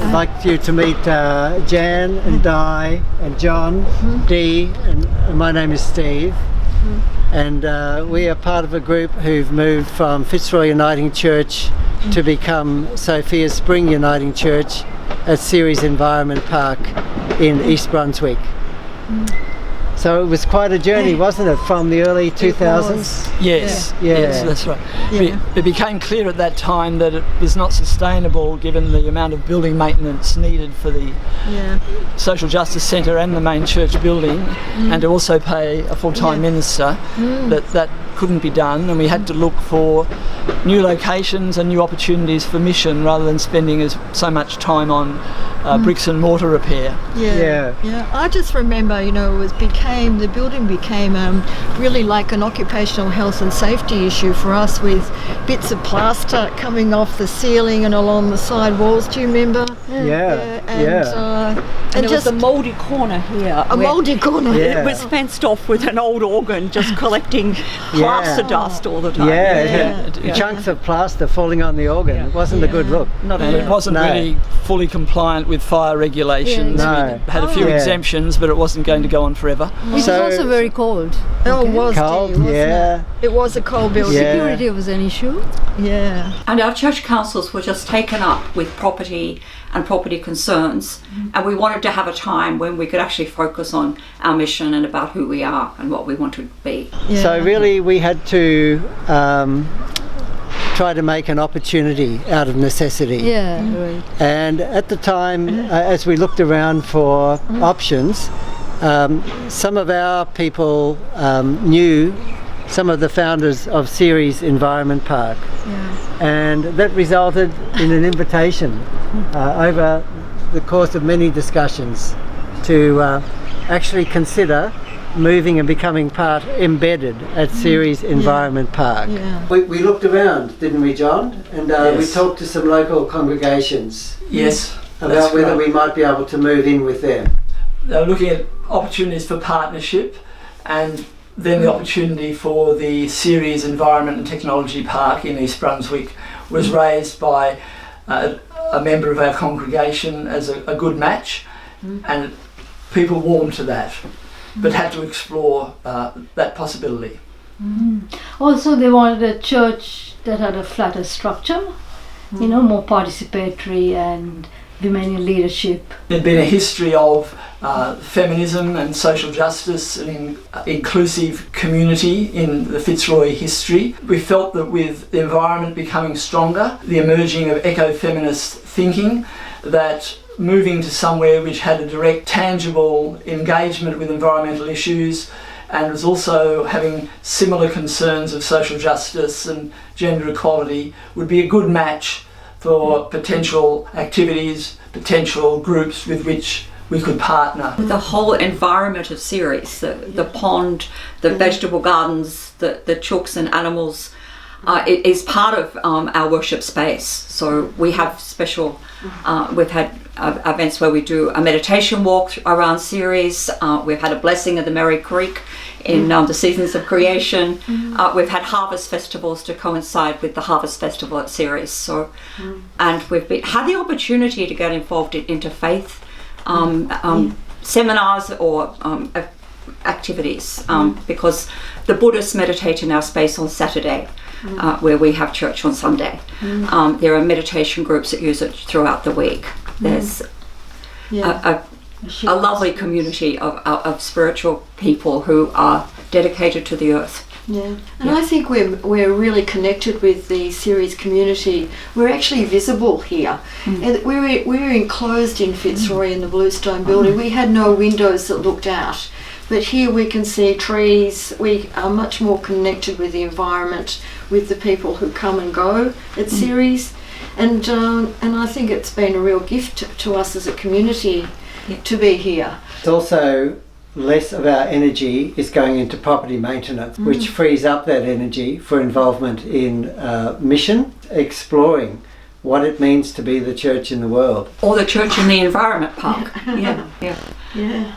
I'd like you to meet Jan and Di and John, Dee, and my name is Steve. And we are part of a group who've moved from Fitzroy Uniting Church to become Sophia Springs Uniting Church at CERES Environmental Park in East Brunswick. So it was quite a journey, wasn't it, from the early 2000s? Yes, yes, that's right. Yeah. It became clear at that time that it was not sustainable given the amount of building maintenance needed for the Social Justice Centre and the main church building, and to also pay a full-time minister, that couldn't be done, and we had to look for new locations and new opportunities for mission rather than spending so much time on bricks and mortar repair. Yeah. I just remember, you know, the building became really like an occupational health and safety issue for us, with bits of plaster coming off the ceiling and along the side walls. Do you remember? And there was a mouldy corner here. A mouldy corner. It was fenced off with an old organ just collecting plaster dust all the time. Chunks of plaster falling on the organ. It wasn't a good look. It wasn't really fully compliant with fire regulations. We had a few exemptions, but it wasn't going to go on forever. It was also very cold. Oh, it was cold, wasn't it? It was a cold building. Security was an issue. And our church councils were just taken up with property and property concerns, and we wanted to have a time when we could actually focus on our mission and about who we are and what we want to be. So really we had to try to make an opportunity out of necessity. And at the time, as we looked around for options, some of our people knew some of the founders of CERES Environmental Park, and that resulted in an invitation over the course of many discussions to actually consider moving and becoming embedded at CERES Environmental Park. We looked around, didn't we, John? And we talked to some local congregations about whether we might be able to move in with them. They were looking at opportunities for partnership, and then the opportunity for the CERES Environment and Technology Park in East Brunswick was raised by a member of our congregation as a good match, and people warmed to that, but had to explore that possibility. Also, they wanted a church that had a flatter structure, you know, more participatory and women in leadership. There'd been a history of feminism and social justice and inclusive community in the Fitzroy history. We felt that with the environment becoming stronger, the emerging of eco-feminist thinking, that moving to somewhere which had a direct, tangible engagement with environmental issues and was also having similar concerns of social justice and gender equality would be a good match for potential activities, potential groups with which we could partner. The whole environment of CERES, the pond, the vegetable gardens, the chooks and animals, it is part of our worship space. So we have special, we've had events where we do a meditation walk around CERES. We've had a blessing of the Merry Creek in the seasons of creation. We've had harvest festivals to coincide with the harvest festival at CERES. So, and we've had the opportunity to get involved in interfaith seminars or activities, because the Buddhists meditate in our space on Saturday, where we have church on Sunday. There are meditation groups that use it throughout the week. There's a lovely community of spiritual people who are dedicated to the earth. I think we're really connected with the CERES community. We're actually visible here. And we were enclosed in Fitzroy in the Bluestone building. We had no windows that looked out. But here we can see trees. We are much more connected with the environment, with the people who come and go at CERES. And I think it's been a real gift to us as a community to be here. It's also less of our energy is going into property maintenance, which frees up that energy for involvement in mission, exploring what it means to be the church in the world. Or the church in the environment park. Yeah.